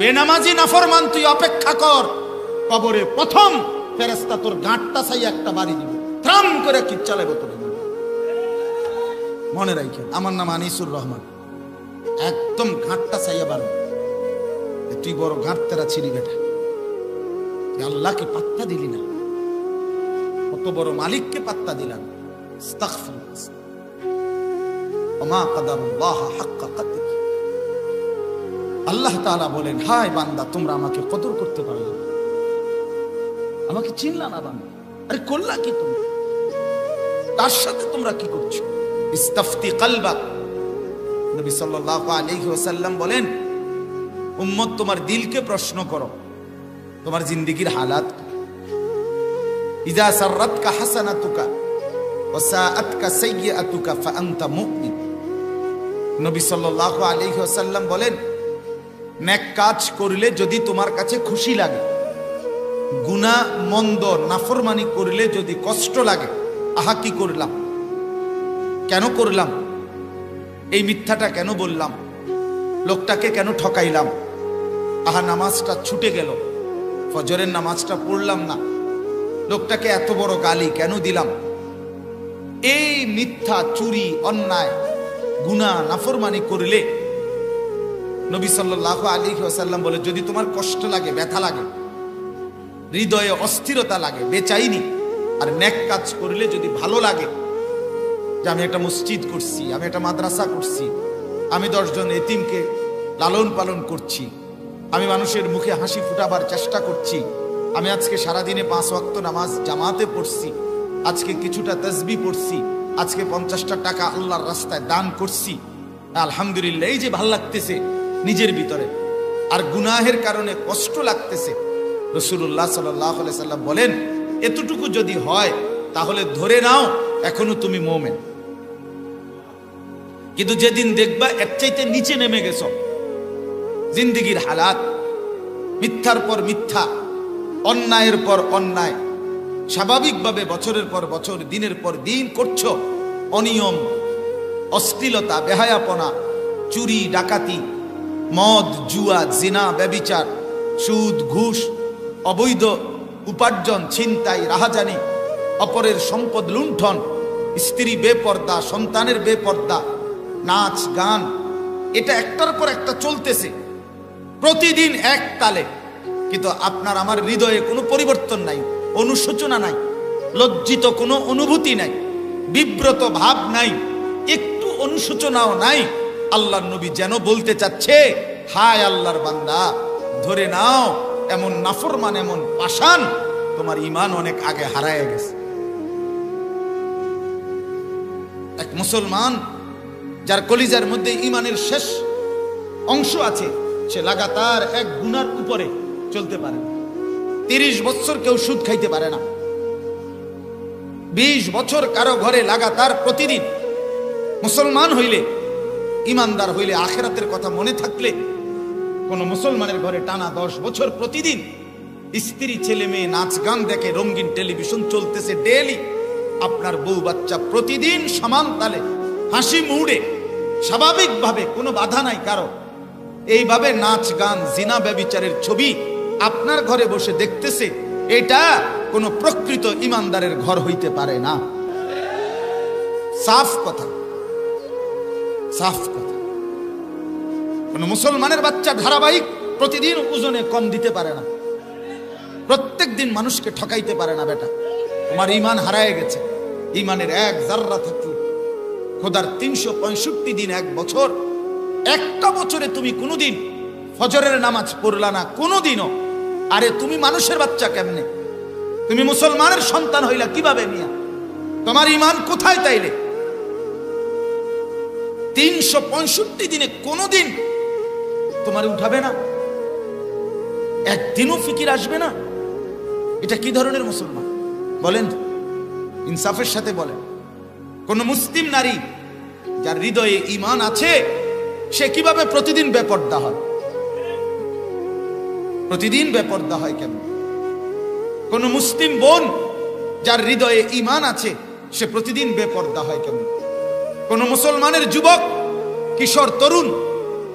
বেনামাজি নাফরমান তুই অপেক্ষা কর, কবরে প্রথম ফেরেশতা তোর গাঁটটা চাই একটা বাড়ি দিবে, ত্রাম করে কি চালাবো তোর। মনে রাখেন, আমার নাম আনিসুর রহমান। একদম ঘাটটা চাইয়া বাড়ো, তুই বড় ঘাট তেরা ছিড়ি বেটা, তুই আল্লাহকে পাত্তা দিলি না, কত বড় মালিককে পাত্তা দিলাম। আল্লাহ তাআলা বলেন, হায় বান্দা তোমরা আমাকে কদর করতে পারো না, আমাকে চিনলা না বান্দা। আরে করলা কি তুমি, তার সাথে তোমরা কি করছো? ইস্তাফতি কলবাক, নবী সাল্লাল্লাহু আলাইহি ওয়াসাল্লাম বলেন, উম্মত তোমার দিলকে প্রশ্ন করো, তোমার জিন্দেগীর হালাত। ইজা সাররাতকা হাসানাতুকা ওয়া সাআতকা সাইয়্যাতুকা ফাআনতা মুমিন। নবী সাল্লাল্লাহু আলাইহি ওয়াসাল্লাম বলেন, নেক কাজ করলে যদি তোমার কাছে খুশি লাগে, গুনাহ মন্দ নাফরমানি করলে যদি কষ্ট লাগে, আহা কি করলাম, কেন করলাম, এই মিথ্যাটা কেন বললাম, লোকটাকে কেন ঠকাইলাম, আহা নামাজটা ছুটে গেল, ফজরের নামাজটা পড়লাম না, লোকটাকে এত বড় গালি কেন দিলাম। এই মিথ্যা, চুরি, অন্যায়, গুনাহ নাফরমানি করলে নবী সাল্লাল্লাহু আলাইহি ওয়াসাল্লাম বলে, যদি তোমার কষ্ট লাগে, ব্যথা লাগে, হৃদয়ে অস্থিরতা লাগে, বেচাইনি, আর নেক কাজ করলে যদি ভালো লাগে, যে আমি একটা মসজিদ করছি, আমি একটা মাদ্রাসা করছি, আমি 10 জন এতিমকে লালন পালন করছি, আমি মানুষের মুখে হাসি ফুটাবার চেষ্টা করছি, আমি আজকে সারাদিনে 5 ওয়াক্ত নামাজ জামাতে পড়ছি, আজকে কিছুটা তাসবিহ পড়ছি, আজকে 50টা টাকা আল্লাহর রাস্তায় দান করছি, আলহামদুলিল্লাহ। এই যে ভাল লাগতেছে নিজের ভিতরে, আর গুনাহের কারণে কষ্ট লাগতেছে, রাসূলুল্লাহ সাল্লাল্লাহু আলাইহি সাল্লাম বলেন, এতটুকু যদি হয় তাহলে ধরে নাও এখনো তুমি মুমিন। কিন্তু যেদিন দেখবা এর চাইতে নিচে নেমে গেছো, জিন্দেগীর হালাত, মিথ্যার পর মিথ্যা, অন্যায়ের পর অন্যায়, স্বাভাবিকভাবে বছরের পর বছর, দিনের পর দিন করছো, অনিয়ম, অশ্লীলতা, বেহায়াপনা, চুরি, ডাকাতি, মদ, জুয়া, জিনা, ব্যভিচার, সুদ, ঘুষ, অবৈধ উপার্জন, ছিনতাই, রাহাজানি, অপরের সম্পদ লুণ্ঠন, স্ত্রী বেপর্দা, সন্তানের বেপর্দা, নাচ গান, এটা একটার পর একটা চলতেছে প্রতিদিন এক তালে, কিন্তু আপনার আমার হৃদয়ে কোনো পরিবর্তন নাই, অনুশোচনা নাই, লজ্জিত কোনো অনুভূতি নাই, বিব্রত ভাব নাই, একটু অনুশোচনাও নাই। আল্লাহর নবী যেন বলতে চাচ্ছে, হায় আল্লাহর বান্দা, ধরে নাও এমন নাফরমান, এমন পাষাণ, তোমার ঈমান অনেক আগে হারায় গেছে। এক মুসলমান যার কলিজার মধ্যে ঈমানের শেষ অংশ আছে, সে লাগাতার এক গুনার উপরে চলতে পারে না। 30 বছর কেউ সুদ খাইতে পারে না, 20 বছর কারো ঘরে লাগাতার প্রতিদিন, মুসলমান হইলে, ইমানদার হইলে, আখিরাতের কথা মনে থাকলে, কোন মুসলমানের ঘরে টানা 10 বছর প্রতিদিন স্ত্রী, ছেলে মেয়ে নাচ গান দেখে, রঙিন টেলিভিশন চলতেছে ডেইলি, আপনার বউ বাচ্চা প্রতিদিন সমান তালে হাসি মুড়ে স্বাভাবিকভাবে, কোনো বাধা নাই কারো, এইভাবে নাচ গান, জিনা, ব্যভিচারের ছবি আপনার ঘরে বসে দেখতেছে, এটা কোনো প্রকৃত ইমানদারের ঘর হইতে পারে না। সাফ কথা, সাফ কথা। কোন মুসলমানের বাচ্চা ধারাবাহিক প্রতিদিন ওজনে কম দিতে পারে না, প্রত্যেক দিন মানুষকে ঠকাইতে পারে না। বেটা, তোমার ঈমান হারায় গেছে। ঈমানের এক জাররা থাকলে খোদার 365 দিন, এক বছর, একটা বছরে তুমি কোনোদিন ফজরের নামাজ পড়লা না কোনোদিনও, আরে তুমি মানুষের বাচ্চা কেমনে? তুমি মুসলমানের সন্তান হইলা কিভাবে মিয়া? তোমার ঈমান কোথায় তাইলে? 365 দিনে কোনোদিন তোমার উঠাবে না, একদিনও ফিকির আসবে না? এটা কি ধরনের মুসলমান বলেন? ইনসাফের সাথে বলেন। কোন মুসলিম নারী যার হৃদয়ে ঈমান আছে, সে কিভাবে প্রতিদিন বেপর্দা হয়? প্রতিদিন বেপর্দা হয় কেন? কোন মুসলিম বোন যার হৃদয়ে ঈমান আছে, সে প্রতিদিন বেপর্দা হয় কেন? কোন মুসলমানের যুবক, কিশোর, তরুণ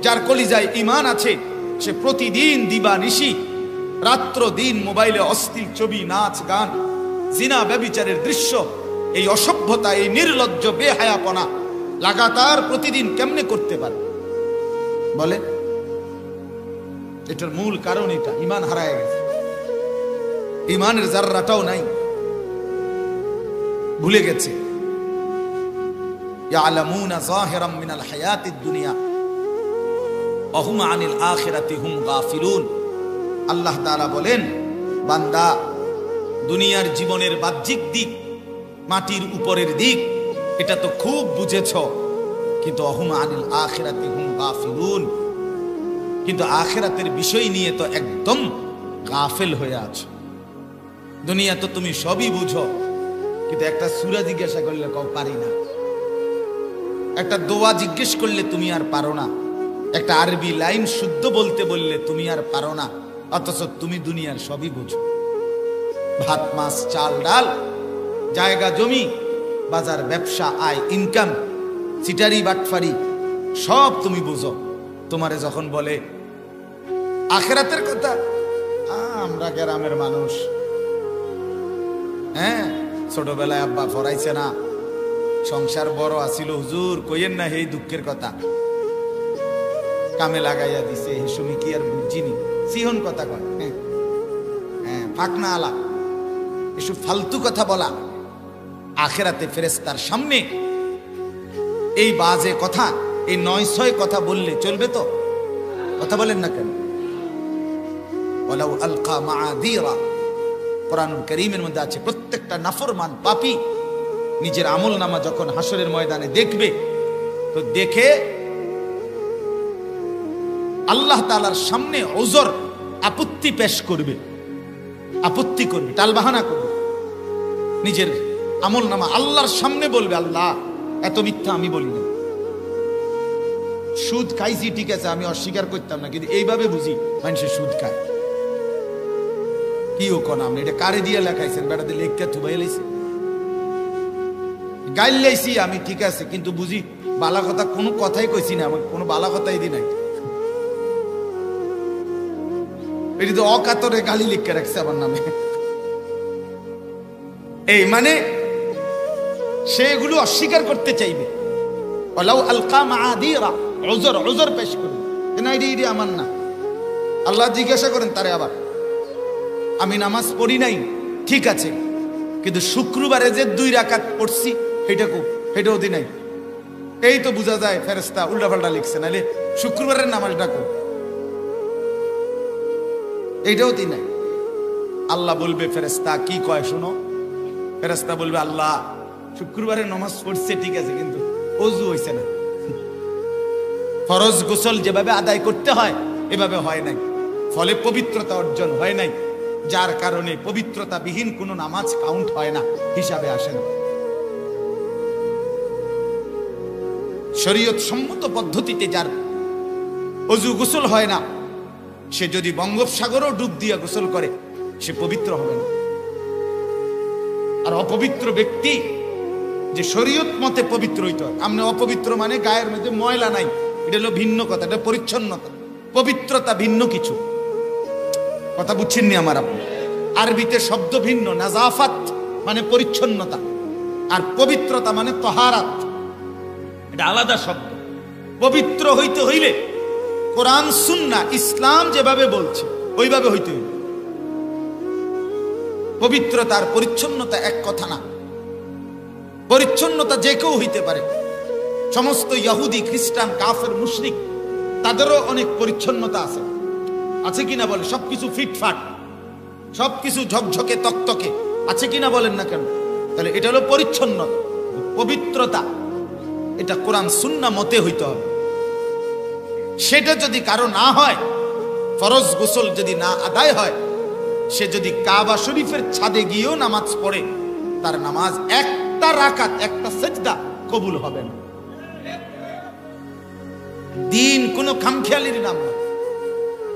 যার কলিজায় ঈমান আছে, সে প্রতিদিন দিবা নিশি রাত্র দিন মোবাইলে অশ্লীল ছবি, নাচ গান, জিনা ব্যভিচারের দৃশ্য, এই অসভ্যতা, এই নির্লজ্জ বেহায়াপনা লাগাতার প্রতিদিন কেমনে করতে পারে বলে? এটার মূল কারণ এটা, ঈমান হারায় গেছে, ঈমানের যাররাটাও নাই, ভুলে গেছে। ইয়ালামুনা যাহিরাম মিনাল হায়াতিদ দুনিয়া ওয়া হুম আনিল আখিরাতি হুম গাফিলুন। আল্লাহ তাআলা বলেন, বান্দা দুনিয়ার জীবনের বাহ্যিক দিক, মাটির উপরের দিক, এটা তো খুব বুঝেছ, কিন্তু ওয়া হুম আনিল আখিরাতি হুম গাফিলুন, কিন্তু আখিরাতের বিষয় নিয়ে তো একদম গাফেল হয়ে আছো। দুনিয়া তো তুমি সবই বুঝো, কিন্তু একটা সূরা জিজ্ঞাসা করলে কও পারি না, একটা দোয়া জিজ্ঞেস করলে তুমি আর পারো না, একটা আরবি লাইন শুদ্ধ বলতে বললে তুমি আর পারো না, অথচ তুমি দুনিয়ার সবই বুঝো। ভাত মাছ চাল ডাল, জায়গা জমি, বাজার ব্যবসা, আয় ইনকাম, চিটারি বাটফারি সব তুমি বুঝো। তোমারে যখন বলে আখিরাতের কথা, আমরা গ্রামের মানুষ, হ্যাঁ ছোটবেলায় আব্বা ফরাইছে না, সংসার বড় আসিল হুজুর, কইয়েন না এই দুঃখের কথা, কামে লাগাইয়া দিছে, হেসুমি কি আর বুঝিনি, সিহন কথা কয়, হ্যাঁ ফাঁকনা আলা, এসব ফালতু কথা বলা। আখিরাতে ফেরেশতার সামনে এই বাজে কথা, এই ৯০০ কথা বললে চলবে তো? কথা বলেন না কেন? ওয়ালাউ আলকা মাআযীরা, কোরআনুল কারীমের মধ্যে আছে, প্রত্যেকটা নাফরমান পাপী নিজের আমল নামা যখন হাসরের ময়দানে দেখবে, তো দেখে আল্লাহ তাআলার সামনে ওজর, আপত্তি পেশ করবে, আপত্তি করবে, টালবাহানা করবে, নিজের আমল নামা আল্লাহর সামনে বলবে, আল্লাহ এত মিথ্যা আমি বলি না, সুদ খাইছি ঠিক আছে, আমি অস্বীকার করতাম না, কিন্তু এইভাবে বুঝি মানুষের সুদ খায়। কি ও কোন আপনি এটা কারে দিয়ে লেখাইছেন? বেড়াতে লেখা থুবাই লাইছে, গাইল লাইছি আমি ঠিক আছে, কিন্তু বুঝি বালা কথা কোনো কথাই কইছি না, আমাকে কোনো বালা কথাই দি নাই, এটি তো অকাতরে গালি লিখে রাখছে আমার নামে। এই মানে সেগুলো অস্বীকার করতে চাইবে, ওয়ালাউ আলকা মাআযীরা, উযর উযর পেশ করবে, না এটি আমার না। আল্লাহ জিজ্ঞাসা করেন তারে আবার, আমি নামাজ পড়ি নাই ঠিক আছে, কিন্তু শুক্রবারে যে 2 রাকাত পড়ছি সেটাও দি নাই, এই তো বোঝা যায় ফেরেশতা উল্টাপাল্টা লিখছে, নাহলে শুক্রবারের নামাজ ডাকো, এইটাও দি নাই। আল্লাহ বলবে, ফেরেশতা কি কয় শোনো? ফেরেশতা বলবে, আল্লাহ শুক্রবারে নামাজ পড়ছে ঠিক আছে, কিন্তু ওযু হইছে না, ফরজ গোসল যেভাবে আদায় করতে হয় এভাবে হয় নাই, ফলে পবিত্রতা অর্জন হয় নাই, যার কারণে পবিত্রতা বিহীন কোনো নামাজ কাউন্ট হয় না, হিসাবে আসে না। শরীয়ত সম্মত পদ্ধতিতে যার ওযু গোসল হয় না, সে যদি বঙ্গোপসাগরও ডুব দিয়ে গোসল করে সে পবিত্র হবে না। আর অপবিত্র ব্যক্তি যে শরীয়ত মতে পবিত্র হইতে হয়, আমরা অপবিত্র মানে গায়ের মধ্যে ময়লা নাই, এটা হলো ভিন্ন কথা, এটা পরিচ্ছন্নতা, পবিত্রতা ভিন্ন কিছু, কথা বুঝছেন নি আমার? আপনি আরবিতে শব্দ ভিন্ন, নাজাফাত মানে পরিচ্ছন্নতা, আর পবিত্রতা মানে তহারাত, এটা আলাদা শব্দ। পবিত্র হইতে হইলে কোরআন সুন্নাহ ইসলাম যেভাবে বলছে ওইভাবে হইতে হইবে। পবিত্রতা আর পরিচ্ছন্নতা এক কথা না, পরিচ্ছন্নতা যে কেউ হইতে পারে, সমস্ত ইহুদি খ্রিস্টান কাফের মুশরিক তাদেরও অনেক পরিচ্ছন্নতা আছে, আছে কিনা বলে? সবকিছু ফিটফাট, সবকিছু ঝকঝকে তকতকে, আছে কিনা বলেন না কেন? তাহলে এটা হলো পরিচ্ছন্নতা, পবিত্রতা, এটা কোরআন সুন্নাহ মতে হইতে হবে। সেটা যদি কারো না হয়, ফরজ গোসল যদি না আদায় হয়, সে যদি কাবা শরীফের ছাদে গিয়েও নামাজ পড়ে, তার নামাজ একটা রাকাত, একটা সেজদা কবুল হবে না। দিন কোনো খামখেয়ালির নাম না,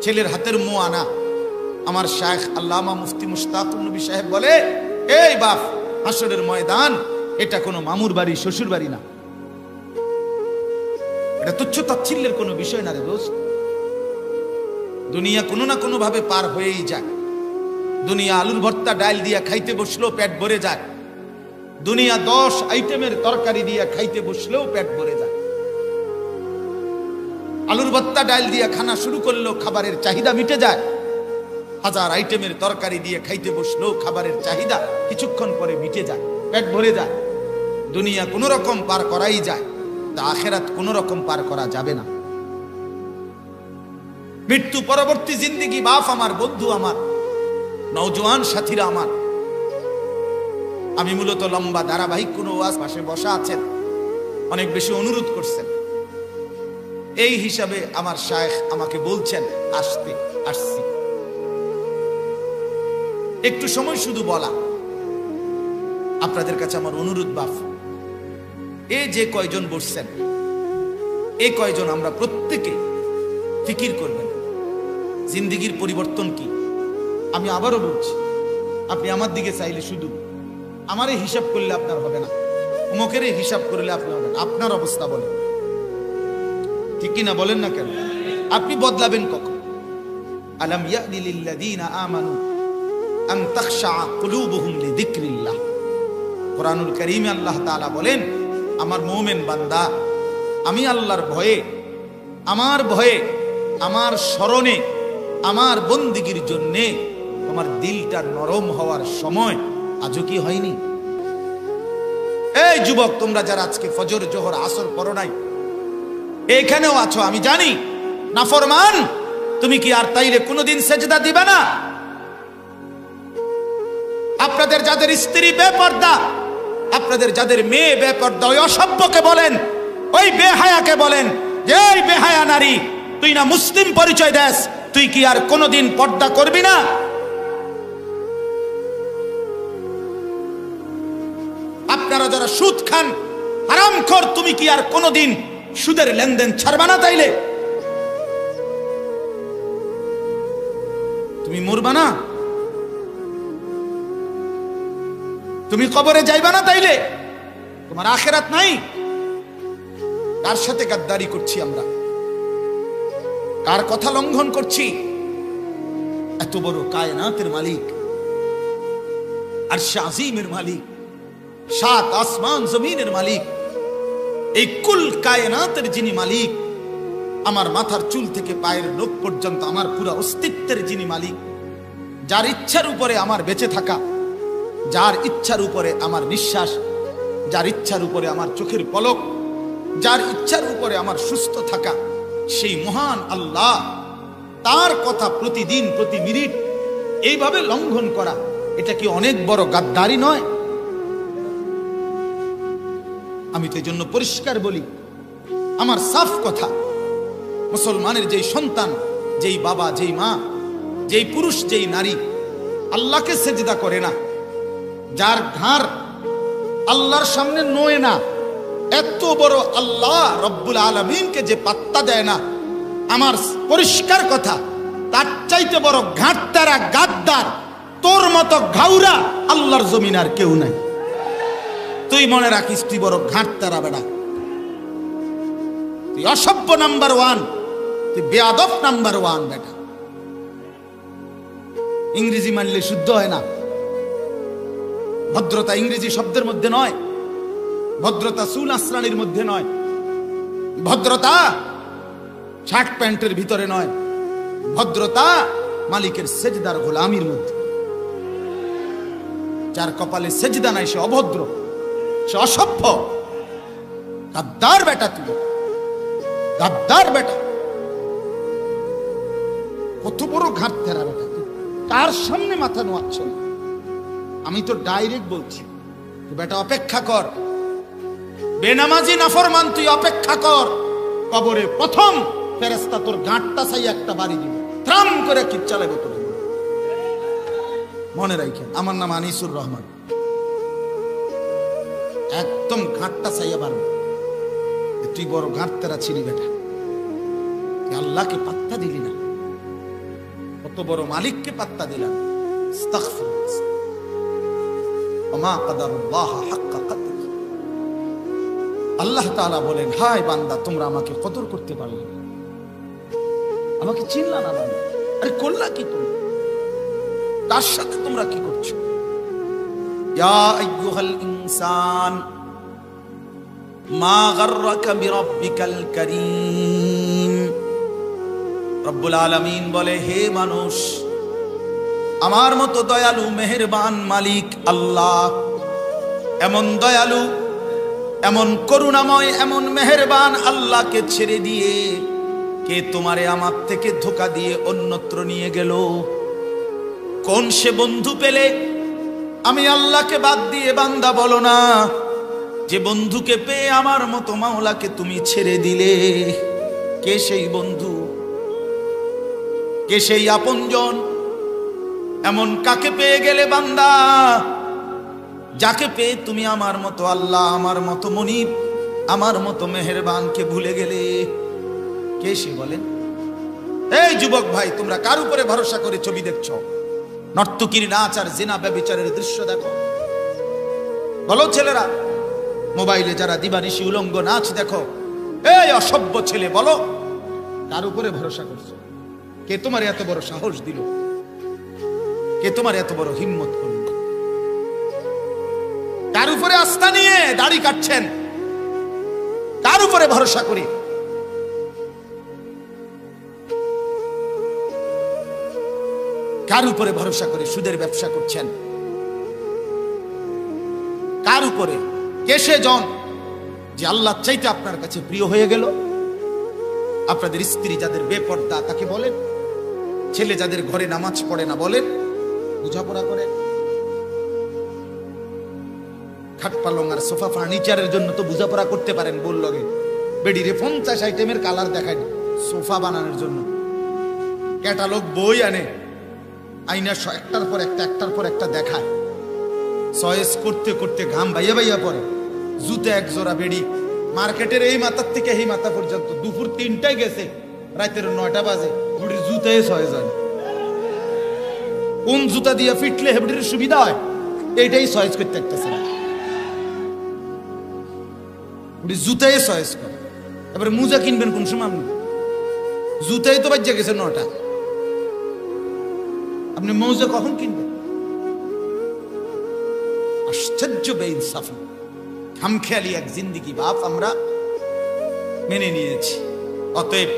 ছেলের হাতের মোয়ানা। আমার শায়েখ আল্লামা মুফতি মুশতাকুর নবী সাহেব বলে, এই বাপ, হাসরের ময়দান এটা কোনো মামুর বাড়ি, শ্বশুর বাড়ি না, এটা তুচ্ছ তাচ্ছিল্যের কোনো বিষয় না রে দোস্ত। দুনিয়া কোনো না কোনো ভাবে পার হয়েই যায়। দুনিয়া আলুর ভর্তা ডাল দিয়া খাইতে বসলেও পেট ভরে যায়। দুনিয়া 10 আইটেমের তরকারি দিয়া খাইতে বসলেও পেট ভরে যায়। আলুর ভর্তা ডাল দিয়া খানা শুরু করলেও খাবারের চাহিদা মিটে যায়। 1000 আইটেমের তরকারি দিয়ে খাইতে বসলেও খাবারের চাহিদা কিছুক্ষণ পরে মিটে যায়, পেট ভরে যায়। দুনিয়া কোনো রকম পার করাই যায়, তা আখেরাত কোনো রকম পার করা যাবে না। মৃত্যু পরবর্তী জিন্দেগি বাপ আমার, বন্ধু আমার, নওজোয়ান সাথীরা আমার, আমি মূলত লম্বা ধারাবাহিক কোন ওয়াজ পাশে বসা আছেন, অনেক বেশি অনুরোধ করছেন, এই হিসাবে আমার শায়েখ আমাকে বলছেন আসতে, আসছি। একটু সময় শুধু বলা আপনাদের কাছে আমার অনুরোধ বাপ, এই যে কয়জন বসছেন এই কয়জন আমরা প্রত্যেকে ফিকির করবেন জিন্দেগির পরিবর্তন কি। আমি আবারও বলছি, আপনি আমার দিকে চাইলে শুধু আমারে হিসাব করলে আপনার হবে না, অমুকের হিসাব করলে আপনি হবে না। আপনার অবস্থা বলেন, ঠিক কিনা বলেন না কেন? আপনি বদলাবেন কখন? আলাম ইয়ানি লিল্লাযীনা আমানু আন তাখশা কুলুবুহুম লিযিকরিল্লাহ। কোরআনুল কারীমে আল্লাহ তাআলা বলেন, আমার মুমিন বান্দা, আমি আল্লাহর ভয়ে, আমার ভয়ে, আমার স্মরণে, আমার বন্দিগির জন্যে তোমার দিলটা নরম হওয়ার সময় আজও কি হয়নি? এই যুবক, তোমরা যারা আজকে ফজর জোহর আসর পড়ো নাই, এখানেও আছো, আমি জানি নাফরমান, তুমি কি আর তাইলে কোনোদিন সেজদা দিবে না? আপনাদের যাদের স্ত্রী বেপর্দা, আপনাদের যাদের মেয়ে বেপর্দা, ওই অসভ্যকে বলেন, ওই বেহায়াকে বলেন যে এই বেহায়া নারী, তুই না মুসলিম পরিচয় দেস, তুই কি আর কোনোদিন পর্দা করবি না? আপনারা যারা সুদ খান, হারামখোর, তুমি কি আর কোনোদিন সুদের লেনদেন ছাড়বা না? তাইলে তুমি মরবা না? তুমি কবরে যাইবা না? তাইলে তোমার আখিরাত নাই। কার সাথে গাদ্দারি করছি আমরা? কার কথা লঙ্ঘন করছি? এত বড় কায়নাতের মালিক, আরশ আজিমের মালিক, 7 আসমান জমিনের মালিক, এই কুল কায়নাতের যিনি মালিক, আমার মাথার চুল থেকে পায়ের নখ পর্যন্ত আমার পুরো অস্তিত্বের যিনি মালিক, যার ইচ্ছার উপরে আমার বেঁচে থাকা, যার ইচ্ছার উপরে আমার নিঃশ্বাস, যার ইচ্ছার উপরে আমার চোখের পলক, যার ইচ্ছার উপরে আমার সুস্থ থাকা, সেই মহান আল্লাহ, তার কথা প্রতিদিন প্রতি মিনিট এইভাবে লঙ্ঘন করা, এটা কি অনেক বড় গাদ্দারি নয়? আমি তো এই জন্য পরিষ্কার বলি, আমার সাফ কথা, মুসলমানের যেই সন্তান, যেই বাবা, যেই মা, যেই পুরুষ, যেই নারী আল্লাহকে সেজদা করে না, যার ঘাড় আল্লাহর সামনে নয় না, এত বড় আল্লাহ রব্বুল আলামিনকে যে পাত্তা দেয় না, আমার পরিষ্কার কথা, তার চাইতে বড় ঘাটতারা গাদ্দার, তোর মতো ঘাউরা আল্লাহর জমিন আর কেউ নাই। তুই মনে রাখিস, তুই বড় ঘাটতারা বেটা, তুই অসভ্য নাম্বার 1, তুই বেয়াদব নাম্বার 1 বেটা। ইংরেজি মানলে শুদ্ধ হয় না। ভদ্রতা ইংরেজি শব্দের মধ্যে নয়, ভদ্রতা চুল আশ্রানির মধ্যে নয়, ভদ্রতা শার্ট প্যান্টের ভিতরে নয়, ভদ্রতা মালিকের সেজদার গোলামির মধ্যে। যার কপালে সেজদা নাই সে অভদ্র, সে অসভ্য, গাদ্দার বেটা, তুই গাদ্দার বেটা, কত বড় ঘাট তেরা বেটা, তুই কার সামনে মাথা নোয়াচ্ছ না? আমি তো ডাইরেক্ট বলছি, তুই বেটা অপেক্ষা কর, বেনামাজি নাফরমান, তুই অপেক্ষা কর, কবরে প্রথম ফেরেশতা তোর গাঁটটা চাই একটা বাড়ি দিবে, ত্রাম করে কি চালাবে তোর। মনে রাখেন, আমার নাম আনিসুর রহমান, একদম ঘাটটা চাইয়া পারবে। তুই বড় ঘাট তেরা ছিলি বেটা, তুই আল্লাহকে পাত্তা দিলি না, কত বড় মালিককে পাত্তা দিলাম। আস্তাগফিরুল্লাহ, ওমা কাদারুল্লাহ হাক্কা কদরিহি। আল্লাহ তাআলা বলেন, হায় বান্দা, তোমরা আমাকে কদর করতে পারলে না, আমাকে চিনলা না বান্দা। আরে করলা কি তুমি? তার সাথে তোমরা কি করছো? ইয়া আইয়ুহাল ইনসান মা গাররাকা বিরাব্বিকাল কারীম। রব্বুল আলামিন বলে, হে মানুষ, আমার মতো দয়ালু মেহেরবান মালিক আল্লাহ, এমন দয়ালু, এমন করুণাময়, এমন মেহেরবান আল্লাহকে ছেড়ে দিয়ে কে তোমারে আমার থেকে ধোঁকা দিয়ে অন্যত্র নিয়ে গেল? কোন সে বন্ধু পেলে আমি আল্লাহকে বাদ দিয়ে বান্দা বলো না? যে বন্ধুকে পেয়ে আমার মতো মাওলাকে তুমি ছেড়ে দিলে, কে সেই বন্ধু? কে সেই আপনজন? এমন কাকে পেয়ে গেলে বান্দা, যাকে পেয়ে তুমি আমার মতো আল্লাহ, আমার মতো মনিব, আমার মতো মেহেরবানকে ভুলে গেলে? কে সে বলেন? এই যুবক ভাই, তোমরা কার উপরে ভরসা করে ছবি দেখছো? নর্তকীর নাচ আর জিনা ব্যভিচারের দৃশ্য দেখো। বলো ছেলেরা, মোবাইলে যারা দিবানিশি উলঙ্গ নাচ দেখো, এই অসভ্য ছেলে, বলো কার উপরে ভরসা করছো? কে তোমার এত বড় সাহস দিল? কে তোমার এত বড় হিম্মত করল? কার উপরে আস্থা নিয়ে দাড়ি কাটছেন? কার উপরে ভরসা করি? কার উপরে ভরসা করে সুদের ব্যবসা করছেন? কার উপরে? কে সে জন যে আল্লাহ চাইতে আপনার কাছে প্রিয় হয়ে গেল? আপনাদের স্ত্রী যাদের বেপর্দা তাকে বলেন, ছেলে যাদের ঘরে নামাজ পড়ে না বলেন, বুঝাপড়া করে। খাট পালং আর সোফা ফার্নিচারের জন্য তো বুঝাপড়া করতে পারেন, বললগে বেডিরে 50 আইটেমের কালার দেখায় সোফা বানানোর জন্য, ক্যাটালগ বই আনে, আইনা একটার পর একটা, একটার পর একটা দেখায়, চয়েস করতে করতে ঘাম বাইয়া বাইয়া পড়ে। জুতে এক জোড়া বেড়ি, মার্কেটের এই মাথার থেকে এই মাথা পর্যন্ত দুপুর 3টায় গেছে, রাতের 9টা বাজে, বুড়ির জুতায় চয়েস হয়। কোন জুতা দিয়ে ফিটলে হেবড়ির সুবিধা হয় এইটাই চয়েস করতে একটাছে না, বুড়ি জুতায় চয়েস করে। এবারে মোজা কিনবেন কোন সময়? আপনি জুতাই তো বাজ্যা গেছে 9টা, আপনি মোজা কখন কিনবেন? আশ্চর্য বেইনসাফি, খামখেয়ালি এক জিন্দেগি বাপ আমরা মেনে নিয়েছি। অতএব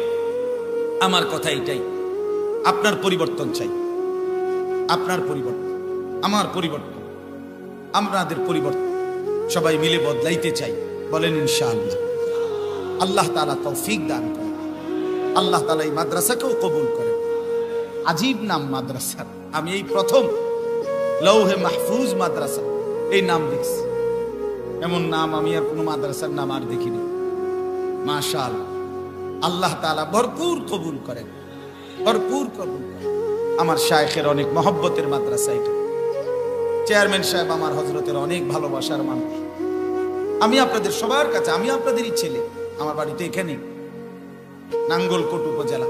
আমার কথা এটাই, আপনার পরিবর্তন চাই, আপনার পরিবর্তন, আমার পরিবর্তন, আমাদের পরিবর্তন সবাই মিলে বদলাইতে চাই। বলেন ইনশাআল্লাহ। আল্লাহ তাআলা তৌফিক দান করেন, আল্লাহ তাআলা এই মাদ্রাসাকেও কবুল করেন। আজীব নাম মাদ্রাসার, আমি এই প্রথম লৌহে মাহফুজ মাদ্রাসা এই নাম দেখছি। এমন নাম আমি আর কোনো মাদ্রাসার নাম আর দেখিনি। মাশাআল্লাহ, আল্লাহ তাআলা ভরপুর কবুল করেন, ভরপুর কবুল করেন। আমার শায়েখের অনেক মহব্বতের মাদ্রাসা এটা। চেয়ারম্যান সাহেব আমার হযরতের অনেক ভালোবাসার মানুষ। আমি আপনাদের সবার কাছে, আমি আপনাদেরই ছেলে, আমার বাড়িতে এখানে নাঙ্গলকোট উপজেলা।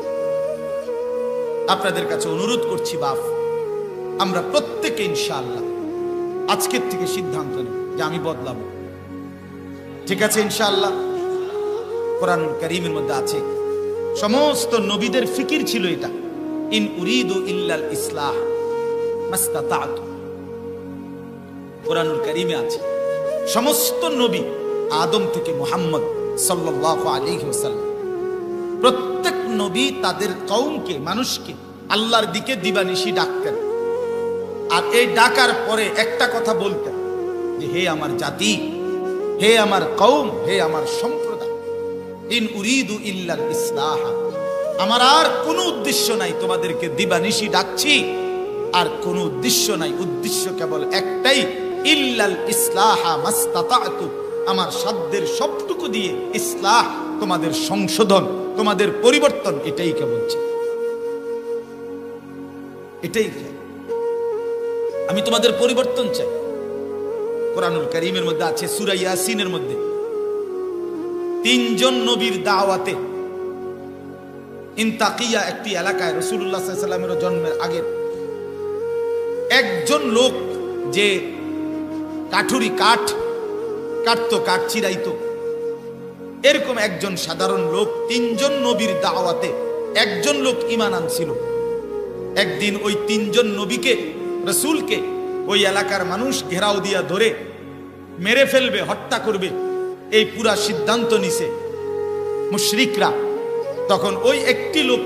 আপনাদের কাছে অনুরোধ করছি বাপ, আমরা প্রত্যেকে ইনশাআল্লাহ আজকের থেকে সিদ্ধান্ত নেব যে আমি বদলাবো। ঠিক আছে ইনশাআল্লাহ? কোরআনুল কারীমের মধ্যে আছে, সমস্ত নবীদের ফিকির ছিল এটা, ইন উরিদু ইল্লাল ইসলাহ মাস্তাতাতু। কোরআনুল কারীমে আছে সমস্ত নবী আদম থেকে মুহাম্মদ সাল্লাল্লাহু আলাইহি ওয়াসাল্লাম, প্রত্যেক নবী তাদের কওমকে, মানুষকে আল্লাহর দিকে দিবানিশি ডাকতেন। আর এই ডাকার পরে একটা কথা বলতেন যে হে আমার জাতি, হে আমার কওম, হে আমার সম্প্রদায়, ইন উরিদু ইল্লাল ইসলাহ, আমার আর কোনো উদ্দেশ্য নাই, তোমাদেরকে দিবানিশি ডাকছি, আর কোনো উদ্দেশ্য নাই, উদ্দেশ্য কেবল একটাই, ইল্লাল ইসলাহ মাস্তাতাতু, আমার সাধ্যের সবটুকু দিয়ে ইসলাহ, তোমাদের সংশোধন, তোমাদের পরিবর্তন, এটাই কেবল চাই, এটাই চাই। আমি তোমাদের পরিবর্তন চাই। কোরআনুল কারীমের মধ্যে আছে, সূরা ইয়াসিনের মধ্যে 3 জন নবীর দাওয়াতে ইনতাকিয়া একটি এলাকায় রাসূলুল্লাহ সাল্লাল্লাহু আলাইহি ওয়াসাল্লামের জন্মের আগে একজন লোক যে কাঠুরি কাঠ কাটতো, কাঠ চিরাইতো, এরকম একজন সাধারণ লোক 3 জন নবীর দাওয়াতে একজন লোক ঈমান আনছিল। একদিন ওই তিনজন নবীকে, রসুলকে ওই এলাকার মানুষ ঘেরাও দিয়া ধরে মেরে ফেলবে, হত্যা করবে, এই পুরা সিদ্ধান্ত নিছে মুশরিকরা। তখন ওই একটি লোক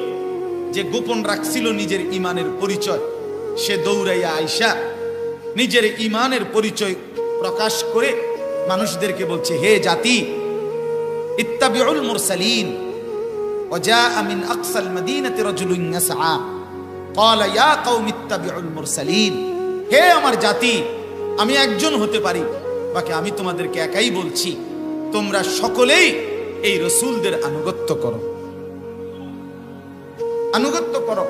যে গোপন রাখছিল নিজের ঈমানের পরিচয়, সে দৌড়াইয়া আইসা নিজের ঈমানের পরিচয় প্রকাশ করে মানুষদেরকে বলছে, হে জাতি, ইত্তাবিউল মুরসালিন। ওয়াজাআ মিন আকসাল মাদিনাতি রাজুলুন ইয়াসআ ক্বালা ইয়া কওমি ইত্তাবিউল মুরসালিন। হে আমার জাতি, আমি একজন হতে পারি, বাকি আমি তোমাদেরকে একাই বলছি, তোমরা সকলেই এই রসুলদের আনুগত্য করো, আনুগত্য করো।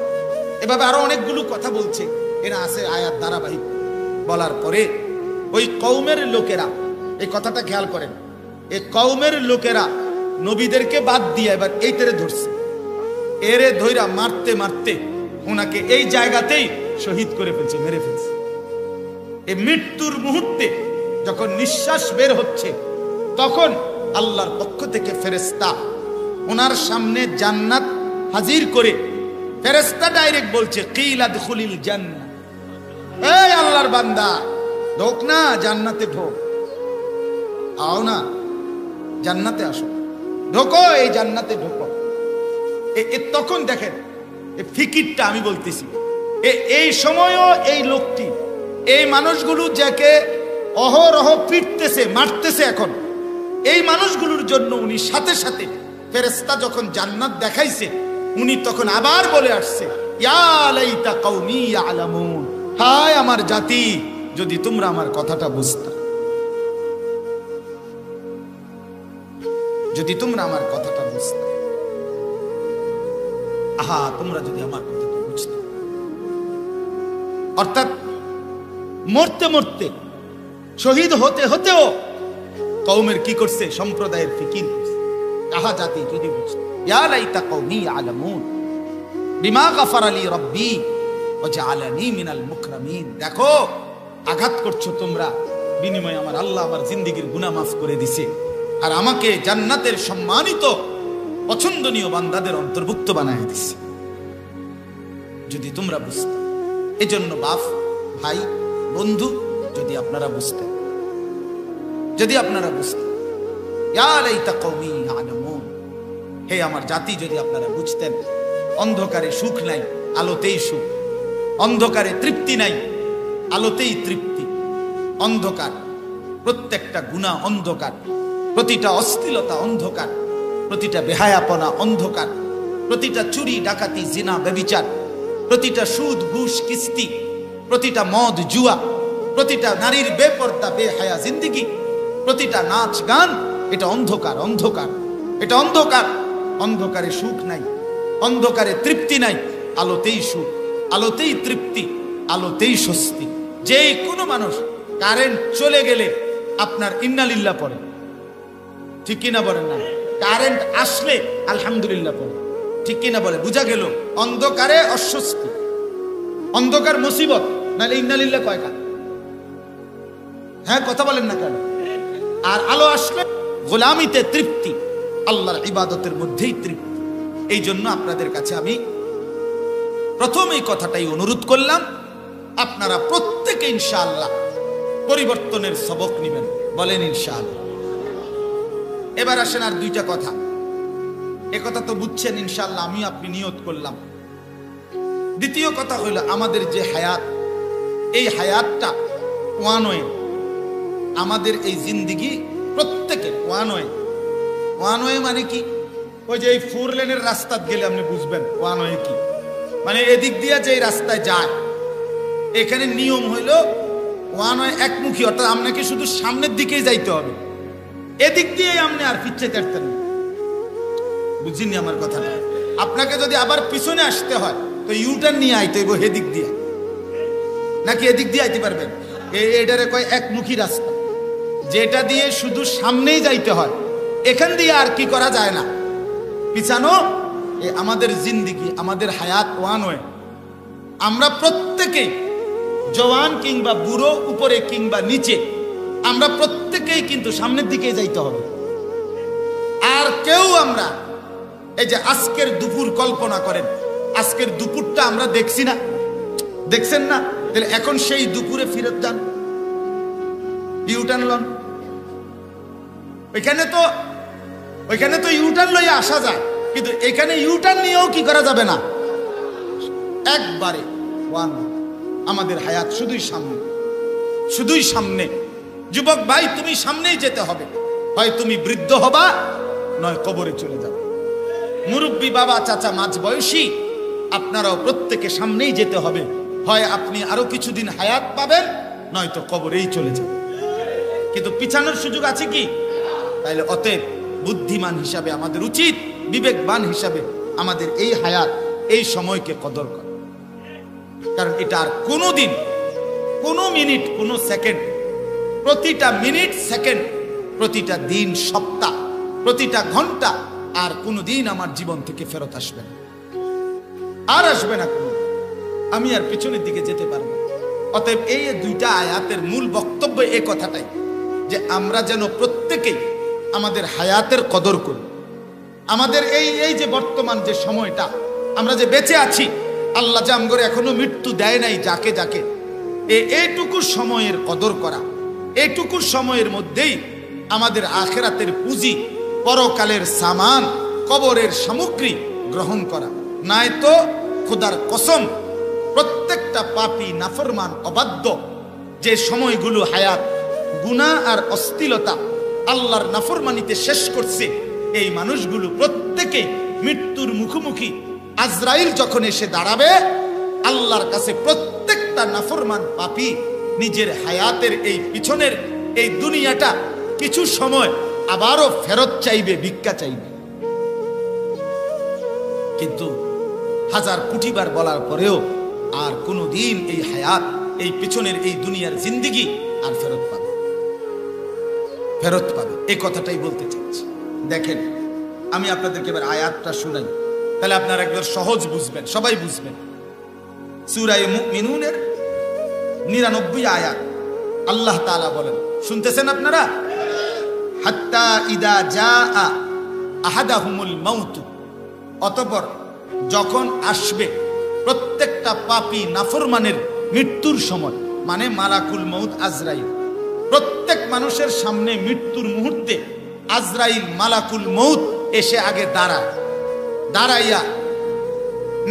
এভাবে আরো অনেকগুলো কথা বলছে, এরা আছে আয়াত ধারাবাহিক। বলার পরে ওই কওমের লোকেরা, এই কথাটা খেয়াল করেন, এই কওমের লোকেরা নবীদেরকে বাদ দিয়ে এবার এই তেরে ধরছে, এরে ধইরা মারতে মারতে ওনাকে এই জায়গাতেই শহীদ করে ফেলছে, মেরে ফেলছে। এই মৃত্যুর মুহূর্তে যখন নিঃশ্বাস বের হচ্ছে, তখন আল্লাহর পক্ষ থেকে ফেরেশতা ওনার সামনে জান্নাত হাজির করে ফেরেশতা ডাইরেক্ট বলছে, কিল আদখুলিল জান্নাহ, এই আল্লাহর বান্দা, ঢোক না, জান্নাতে ঢোক, আও না, জান্নাতে আসো, ঢোকো, এই জান্নাতে ঢোকো। তখন দেখেন এই ফিকিরটা আমি বলতেছি, এই সময়ও এই লোকটি, এই মানুষগুলো যাকে অহরহ পিটতেছে, মারতেছে, এখন এই মানুষগুলোর জন্য উনি সাথে সাথে ফেরেশতা যখন জান্নাত দেখাইছে, উনি তখন আবার বলে আসছে, ইয়া লাইতা কওমি ইয়ালামুন, হায় আমার জাতি, যদি তোমরা আমার কথাটা বুঝতা, যদি তোমরা আমার কথাটা বুঝতে, আহা, তোমরা যদি আমার কথাটা বুঝতে। অর্থাৎ মরতে মরতে, শহীদ হতে হতেও কওমের কি করছে, সম্প্রদায়ের ফিকির করছে। আহা জাতি, যদি বুঝতে, ইয়া লাইতা কওমি ইয়ালামুন বিমা গাফারা লি রাব্বি ওয়া জাআলানি মিনাল মুকরামিন। দেখো, আঘাত করছো তোমরা, বিনিময়ে আমার আল্লাহ আমার জিন্দেগীর গুনাহ মাফ করে দিছে, আর আমাকে জান্নাতের সম্মানিত পছন্দনীয় বান্দাদের অন্তর্ভুক্ত বানায় দিছে, যদি তোমরা বুঝতে। এজন্য বাপ, ভাই, বন্ধু, যদি আপনারা বুঝতেন, যদি আপনারা বুঝতেন, ইয়া লাইতা কওমি ইয়ালামুন, হে আমার জাতি, যদি আপনারা বুঝতেন, অন্ধকারে সুখ নাই, আলোতেই সুখ, অন্ধকারে তৃপ্তি নাই, আলোতেই তৃপ্তি। অন্ধকার, প্রত্যেকটা গুনাহ অন্ধকার, প্রতিটা অশ্লীলতা অন্ধকার, প্রতিটা বেহায়াপনা অন্ধকার, প্রতিটা চুরি ডাকাতি জিনা ব্যভিচার, প্রতিটা সুদ ঘুষ কিস্তি, প্রতিটা মদ জুয়া, প্রতিটা নারীর বেপর্দা বেহায়া জিন্দেগি, প্রতিটা নাচ গান, এটা অন্ধকার, অন্ধকার, এটা অন্ধকার। অন্ধকারে সুখ নাই, অন্ধকারে তৃপ্তি নাই, আলোতেই সুখ, আলোতেই তৃপ্তি, আলোতেই স্বস্তি। যেই কোনো মানুষ কারেন্ট চলে গেলে আপনার ইন্নালিল্লাহ পড়ে, ঠিক কিনা বলেন না? কারেন্ট আসলে আলহামদুলিল্লাহ পড়ে, ঠিক কিনা বলে? বুঝা গেল অন্ধকারে অস্বস্তি, অন্ধকার মুসিবত, নাহলে ইন্নালিল্লাহ কয় কার? হ্যাঁ, কথা বলেন না কেন? আর আলো আসলে গোলামিতে তৃপ্তি, আল্লাহর ইবাদতের মধ্যেই তৃপ্তি। এই জন্য আপনাদের কাছে আমি প্রথম এই কথাটাই অনুরোধ করলাম, আপনারা প্রত্যেকে ইনশাআল্লাহ পরিবর্তনের সবক নেবেন, বলেন ইনশাআল্লাহ। এবার আসেন আর দুইটা কথা, এ কথা তো বুঝছেন ইনশাআল্লাহ, আমি আপনি নিয়ত করলাম। দ্বিতীয় কথা হইল, আমাদের যে হায়াত, এই হায়াতটা ওয়ান ওয়ে, আমাদের এই জিন্দিগি প্রত্যেকের ওয়ান ওয়ে। ওয়ান ওয়ে মানে কি? ওই যে এই 4 লেনের রাস্তা গেলে আপনি বুঝবেন ওয়ান ওয়ে কি। মানে এদিক দিয়ে যে রাস্তায় যায়, এখানে নিয়ম হইল ওয়ান ওয়ে, একমুখী, অর্থাৎ আপনাকে শুধু সামনের দিকেই যাইতে হবে, এদিক দিয়ে আপনি আর পিছিয়ে থাকতেন না। বুঝিনি আমার কথাটা? আপনাকে যদি আবার পিছনে আসতে হয় তো ইউটার্ন নিয়ে আইতে হইব এদিক দিয়ে, নাকি এদিক দিয়ে আইতে পারবেন? এটারে কয় একমুখী রাস্তা, যেটা দিয়ে শুধু সামনেই যাইতে হয়, এখান দিয়ে আর কি করা যায় না, পিছানো। আমাদের জিন্দিগি, আমাদের হায়াত ওয়ান ওয়ে। আমরা প্রত্যেকেই, জওয়ান কিংবা বুড়ো, উপরে কিংবা নিচে, আমরা প্রত্যেকেই কিন্তু সামনের দিকে যাইতে হবে। আর কেউ আমরা এই যে আজকের দুপুর কল্পনা করেন, আজকের দুপুরটা আমরা দেখছি না, দেখছেন না? তাহলে এখন সেই দুপুরে ফিরত যান, ইউটার্ন লন। ওইখানে তো ইউটার্ন লইয়া আসা যায়, কিন্তু এখানে ইউটার্ন নিয়েও কি করা যাবে না, একবারে ওয়ান। আমাদের হায়াত শুধুই সামনে, শুধুই সামনে। যুবক ভাই, তুমি সামনেই যেতে হবে। হয় তুমি বৃদ্ধ হবা, নয় কবরে চলে যাবে। মুরব্বী বাবা চাচা মাঝ বয়সী, আপনারাও প্রত্যেকে সামনেই যেতে হবে। হয় আপনি আরো কিছুদিন হায়াত পাবেন, নয়তো কবরেই চলে যাবেন। কিন্তু পিছানোর সুযোগ আছে কি? তাইলে অতএব বুদ্ধিমান হিসাবে আমাদের উচিত, বিবেকবান হিসাবে আমাদের এই হায়াত, এই সময়কে কদর করা। কারণ এটা আর কোনো দিন, কোনো মিনিট, কোনো সেকেন্ড, প্রতিটা মিনিট সেকেন্ড, প্রতিটা দিন সপ্তাহ, প্রতিটা ঘন্টা আর কোনো দিন আমার জীবন থেকে ফেরত আসবে না, আর আসবে না কোনো। আমি আর পিছনের দিকে যেতে পারবো। অতএব এই দুইটা আয়াতের মূল বক্তব্য এই কথাটাই, যে আমরা যেন প্রত্যেকেই আমাদের হায়াতের কদর করি। আমাদের এই যে বর্তমান যে সময়টা আমরা যে বেঁচে আছি, আল্লাহ যে আমগরে এখনো মৃত্যু দেয় নাই যাকে যাকে, এইটুকু সময়ের কদর করা, এইটুকু সময়ের মধ্যেই আমাদের আখিরাতের পুঁজি, পরকালের সামান, কবরের সামগ্রী গ্রহণ করা। নাই তো খোদার কসম, প্রত্যেকটা পাপী নাফরমান অবাধ্য যে সময়গুলো হায়াত গুনাহ আর অশ্লীলতা আল্লাহর নাফরমানিতে শেষ করছে, এই মানুষগুলো প্রত্যেকে মৃত্যুর মুখোমুখি আজরাইল যখন এসে দাঁড়াবে, আল্লাহর কাছে প্রত্যেকটা নাফরমান পাপী নিজের হায়াতের এই পিছনের এই দুনিয়াটা কিছু সময় আবারও ফেরত চাইবে, ভিক্ষা চাইবে। কিন্তু হাজার কোটিবার বলার পরেও আর কোনোদিন এই হায়াত, এই পিছনের এই দুনিয়ার জিন্দেগি আর ফেরত পাবে, ফেরত পাবে, এই কথাটাই বলতে চাচ্ছি। দেখেন, আমি আপনাদেরকে এবার আয়াতটা শুনাই, তাহলে আপনারা একবার সহজ বুঝবেন, সবাই বুঝবেন। সূরা মুমিনুনের 99 আয়াত আল্লাহ তাআলা বলেন, শুনতেছেন আপনারা? হাত্তা ইদা জাআ আহাদাহুমুল মাউত, অতঃপর যখন আসবে প্রত্যেকটা পাপী নাফরমানের মৃত্যুর সময়, মানে মালাকুল মউত আজরাইল, প্রত্যেক মানুষের সামনে মৃত্যুর মুহূর্তে আজরাইল মালাকুল মউত এসে আগে দাঁড়ায়। দাঁড়াইয়া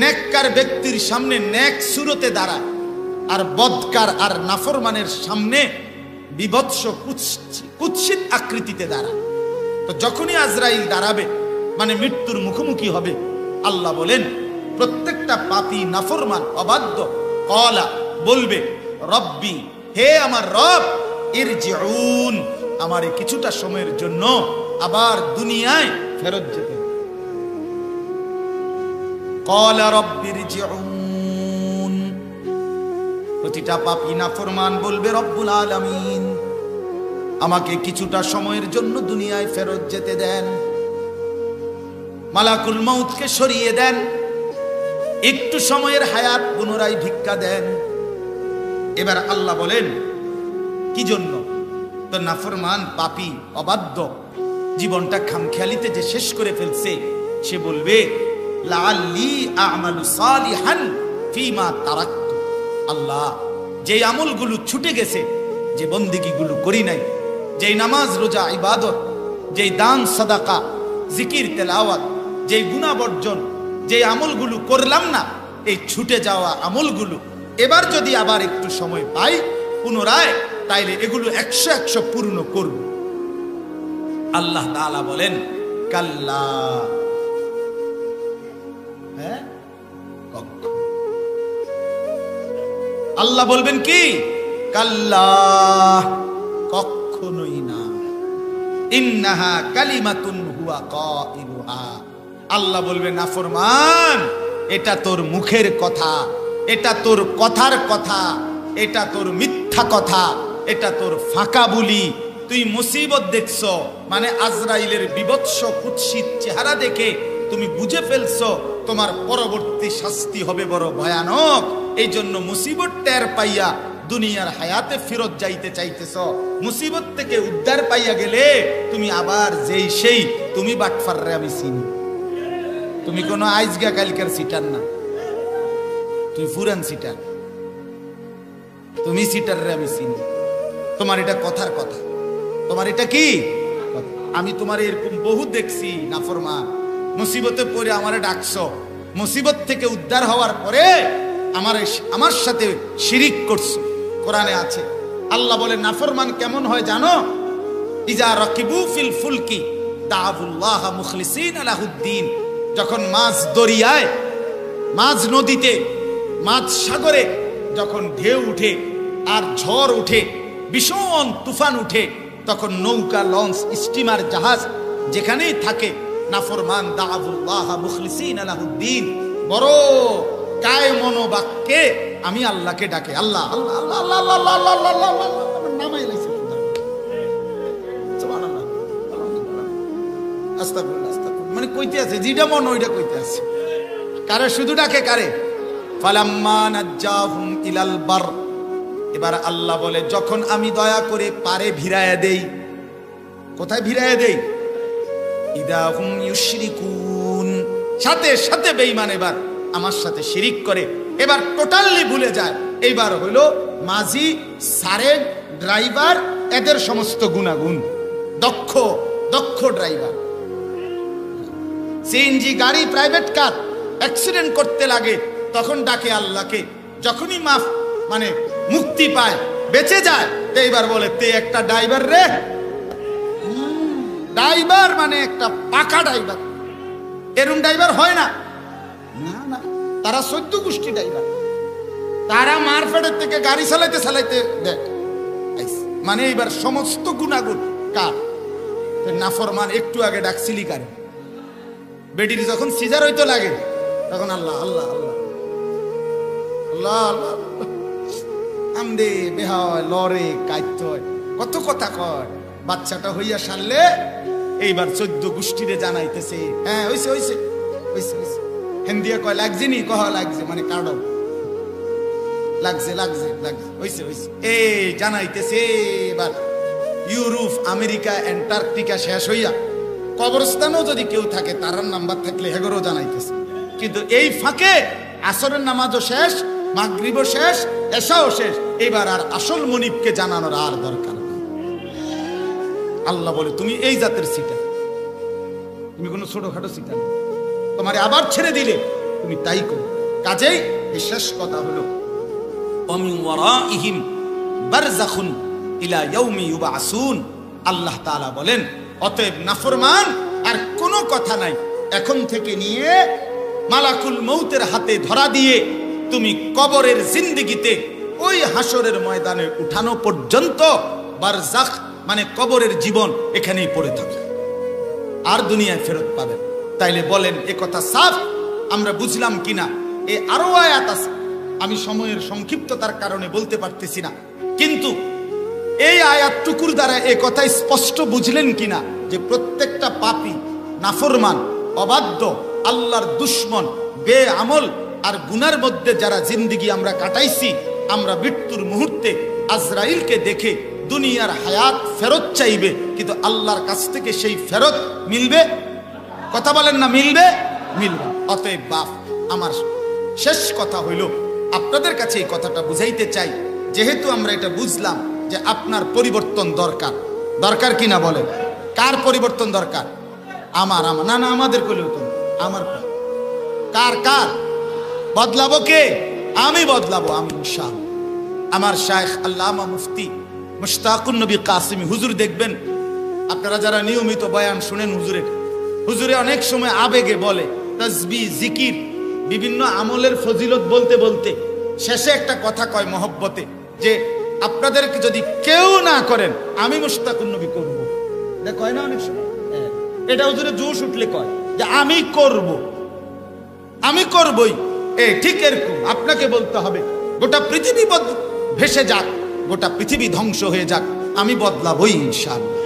নেককার ব্যক্তির সামনে নেক সুরতে দাঁড়ায়, আর বদকার আর নাফরমানের সামনে বিভৎস কুৎসিত আকৃতিতে দাঁড়ায়। তো যখনই আজরাইল দাঁড়াবে, মানে মৃত্যুর মুখোমুখি হবে, আল্লাহ বলেন প্রত্যেকটা পাপী নাফরমান অবাধ্য কলা বলবে, রব্বি, হে আমার রব, ইরজিউন, আমারে কিছুটা সময়ের জন্য আবার দুনিয়ায় ফেরত যেতে। কলা রব্বিরজিউন, প্রতিটা পাপী নাফরমান বলবে, রব্বুল আলামিন, আমাকে কিছুটা সময়ের জন্য দুনিয়ায় ফেরত যেতে দেন। মালাকুল মউতকে সরিয়ে দেন, একটু সময়ের হায়াত পুনরায় ভিক্ষা দেন। এবার আল্লাহ বলেন কি জন্য? তো নাফরমান পাপী অবাধ্য জীবনটা খামখেয়ালিতে যে শেষ করে ফেলছে, সে বলবে, লাআল্লি আ'মালু সালিহান ফীমা তারাকতু, আল্লাহ, যেই আমলগুলো ছুটে গেছে, যে বন্দেগীগুলো করি নাই, যেই নামাজ রোজা ইবাদত, যেই দান সাদাকা জিকির তেলাওয়াত, যেই গুনাহ বর্জন, যেই আমলগুলো করলাম না, এই ছুটে যাওয়া আমলগুলো এবার যদি আবার একটু সময় পাই পুনরায়, তাইলে এগুলো 100 পূর্ণ করব। আল্লাহ তাআলা বলেন, কাল্লা, হ্যাঁ, আল্লাহ বলবেন কি? কাল্লা, কখনোই না। ইন্নাহা কালিমাতুন হুয়া কাইলুহা, আল্লাহ বলবেন, নাফরমান, এটা তোর মুখের কথা, এটা তোর কথার কথা, এটা তোর মিথ্যা কথা, এটা তোর ফাঁকা বুলি। তুই মুসিবত দেখছো, মানে আজরাইলের বিভৎস কুৎসিত চেহারা দেখে তুমি বুঝে ফেলছো তোমার পরবর্তী শাস্তি হবে বড় ভয়ানক। এই জন্য মুসিবত টের পাইয়া দুনিয়ার হায়াতে ফেরত যাইতে চাইতেছ। মুসিবত থেকে উদ্ধার পাইয়া গেলে তুমি আবার যেই সেই, তুমি বাটফাররে আমি চিনি, তুমি কোনো আইজগা কালকের সিটার না, তুই ফুরান সিটার। তুমি সিটার রে আমি চিনি। তোমার এটা কথার কথা, তোমার এটা কি কথা। আমি তোমার এরকম বহু দেখছি নাফরমান, মুসিবতে পড়ে আমারে ডাকছো, মুসিবত থেকে উদ্ধার হওয়ার পরে আমার সাথে শিরিক করছো। কোরআনে আছে, আল্লাহ বলে নাফরমান কেমন হয় জানো? ইজা রাকিবু ফিল ফুলকি দাউল্লাহ মুখলিসিন লাহুদ্দিন। যখন মাছ দরিয়ায়, মাছ নদীতে, মাছ সাগরে যখন ঢেউ উঠে আর ঝড় উঠে, ভীষণ তুফান উঠে, তখন নৌকা, লঞ্চ, স্টিমার, জাহাজ যেখানেই থাকে, নাফরমান দাউল্লাহ মুখলিসিন লাহুদ্দিন বড় কায় মনোবাক্যে আমি আল্লাহকে ডাকে। আল্লাহ আল্লাহ আল্লাহ আল্লাহ আল্লাহ আল্লাহ আল্লাহ আল্লাহ নামাই লাইছে। সুবহানাল্লাহ, আস্তাগফিরুল্লাহ, আস্তাগফিরুল্লাহ, মানে কইতে আছে যেটা মন ওইটা কইতে আছে। কারে শুধু ডাকে? কারে? ফালাম্মা নাজ্জাহুম ইলাল বার। এবার আল্লাহ বলে যখন আমি দয়া করে পারে ভিড়ায়া দেই। কোথায় ভিড়ায়া দেই? ইদা হুম ইউশরিকুন। সাথে সাথে বেঈমান এবার আমার সাথে শিরিক করে, এবার টোটালি ভুলে যায়। এইবার হলো মাঝি, সারেক, ড্রাইভার, এদের সমস্ত গুণাগুণ। দক্ষ দক্ষ ড্রাইভার, সিএনজি গাড়ি, প্রাইভেট কার অ্যাক্সিডেন্ট করতে লাগে তখন ডাকে আল্লাহকে। যখনই মাফ মানে মুক্তি পায়, বেঁচে যায়, তো এইবার বলে তে একটা ড্রাইভার রে। ড্রাইভার মানে একটা পাকা ড্রাইভার। এরম ড্রাইভার হয় না, না না, তারা 14 গোষ্ঠী ড্রাইভার। তারা মারফেটের থেকে গাড়ি চালাইতে চালাইতে দেখ, মানে এইবার সমস্ত গুণাগুণ কার? নাফরমান। একটু আগে ডাকছিলি কারে? বেটির যখন সিজার হইতে লাগে তখন আল্লাহ আল্লাহ আল্লাহ আল্লাহ আল্লাহ আমদে বেহায় লরে কাইতে হয়, কত কথা কয়। বাচ্চাটা হইয়া সারলে এইবার 14 গোষ্ঠীরে জানাইতেছে, হ্যাঁ হইছে হইছে হইছে হইছে। হিন্দিয়া কয় লাগছে নি? কহ লাগছে মানে কারো লাগছে লাগছে লাগছে, হইছে হইছে, এই জানাইতেছে। এবার ইউরোপ, আমেরিকা, অ্যান্টার্কটিকা শেষ হইয়া কবরস্থানেও যদি কেউ থাকে, তার নাম্বার থাকলে হেগরও জানাইতেছে। কিন্তু এই ফাঁকে আসরের নামাজও শেষ, মাগরিবও শেষ, এশাও শেষ। এবার আর আসল মনিবকে জানানোর আর দরকার নেই। আল্লাহ বলে তুমি এই জাতের সিটা, তুমি কোনো ছোটখাটো সিটা নেই, তোমারে আবার ছেড়ে দিলে তুমি তাই করো। কাজেই এই শেষ কথা হলো ওমিন ওয়ারাইহিম বারযাখুন ইলা ইয়াউমি ইউবআসুন। আল্লাহ তাআলা বলেন অতএব নাফরমান আর কোনো কথা নাই, এখন থেকে নিয়ে মালাকুল মউতের হাতে ধরা দিয়ে তুমি কবরের জিন্দেগিতে ওই হাসরের ময়দানে উঠানো পর্যন্ত বারজাখ মানে কবরের জীবন এখানেই পড়ে থাকে, আর দুনিয়ায় ফেরত পাবেন। তাইলে বলেন এ কথা সাফ আমরা বুঝলাম কিনা? এ আরো আয়াত আছে, আমি সময়ের সংক্ষিপ্ততার কারণে বলতে পারতেছি না, কিন্তু এই আয়াতটুকুর দ্বারা এ কথা স্পষ্ট বুঝলেন কিনা যে প্রত্যেকটা পাপী, নাফরমান, অবাধ্য, আল্লাহর দুশ্মন, বেআমল আর গুনার মধ্যে যারা জিন্দেগি আমরা কাটাইছি, আমরা মৃত্যুর মুহূর্তে আজরাইলকে দেখে দুনিয়ার হায়াত ফেরত চাইবে, কিন্তু আল্লাহর কাছ থেকে সেই ফেরত মিলবে? কথা বলেন না, মিলবে? মিলবে। অতএব বাপ আমার শেষ কথা হইল, আপনাদের কাছে এই কথাটা বুঝাইতে চাই, যেহেতু আমরা এটা বুঝলাম যে আপনার পরিবর্তন দরকার। দরকার কিনা বলেন? কার পরিবর্তন দরকার? আমার আমার না না আমাদের কইলেও তো আমার। কার কার বদলাবো? কে? আমি বদলাবো, আমি ইনশাআল্লাহ। আমার শাইখ আল্লামা মুফতি মুশতাকুন নবী কাসিমি হুজুর দেখবেন, আপনারা যারা নিয়মিত বয়ান শুনেন হুজুরে অনেক সময় আবেগে বলে, তাসবিহ, জিকির, বিভিন্ন আমলের ফজিলত বলতে বলতে শেষে একটা কথা কয় মহব্বতে, যে আপনাদেরকে যদি কেউ না করেন আমি মুশতাকুন নবী করবো। এটা কয় না অনেক সময়? এটা হুজুরে জোশ উঠলে কয় যে আমি করব, আমি করবই। ঠিক এরকম আপনাকে বলতে হবে, গোটা পৃথিবী ভেসে যাক, গোটা পৃথিবী ধ্বংস হয়ে যাক, আমি বদলাবই ইনশাআল্লাহ।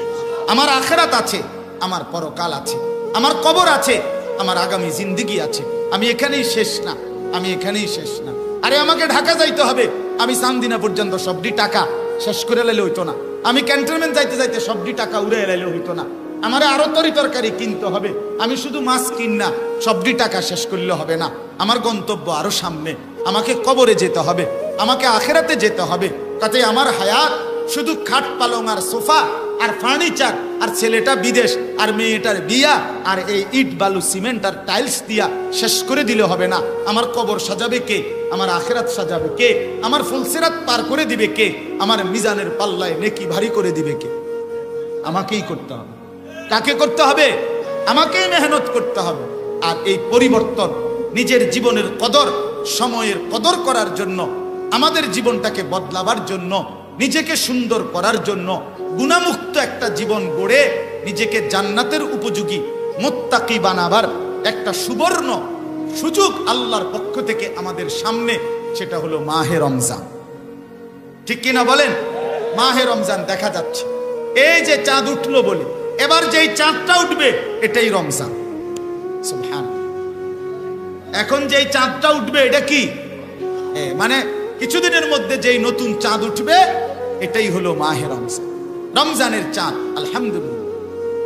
আমার আখিরাত আছে, আমার পরকাল আছে, আমার কবর আছে, আমার আগামী জিন্দেগি আছে। আমি এখানেই শেষ না, আমি এখানেই শেষ না। আরে আমাকে ঢাকা যাইতে হবে, আমি চান্দিনা পর্যন্ত সবটি টাকা শেষ করে লাইলে হইতো না। আমি ক্যান্টনমেন্ট যাইতে যাইতে সবটি টাকা উড়ে লাইলে হইতো না। আমারে আরো তরকারি কিনতে হবে, আমি শুধু মাছ কিন না, সবটি টাকা শেষ করলে হবে না। আমার গন্তব্য আরো সামনে, আমাকে কবরে যেতে হবে। আমাকে আখেরাতে যেতে হবে। তাতে আমার হায়াত শুধু খাট পালং আর সোফা আর ফার্নিচার আর ছেলেটা বিদেশ আর মেয়েটার বিয়া আর এই ইট বালু সিমেন্ট আর টাইলস দিয়া শেষ করে দিলে হবে না। আমার কবর সাজাবে কে? আমার আখেরাত সাজাবে কে? আমার ফুলসিরাত পার করে দিবে কে? আমার মিজানের পাল্লায় নেকি ভারী করে দিবে কে? আমাকেই করতে হবে। কাকে করতে হবে? আমাকেই মেহনত করতে হবে। আর এই পরিবর্তন নিজের জীবনের কদর, সময়ের কদর করার জন্য, আমাদের জীবনটাকে বদলাবার জন্য, নিজেকে সুন্দর করার জন্য, গুনাহমুক্ত একটা জীবন গড়ে নিজেকে জান্নাতের উপযোগী মুত্তাকি বানাবার একটা সুবর্ণ সুযোগ আল্লাহর পক্ষ থেকে আমাদের সামনে, সেটা হলো মাহে রমজান। ঠিক কিনা বলেন? মাহে রমজান দেখা যাচ্ছে। এই যে চাঁদ উঠলো বলে, এবার যেই চাঁদটা উঠবে এটাই রমজান। সুবহানাল্লাহ। এখন যেই চাঁদটা উঠবে এটা কি? মানে কিছুদিনের মধ্যে যেই নতুন চাঁদ উঠবে এটাই হলো মাহে রমজান, রমজানের চাঁদ। আলহামদুলিল্লাহ,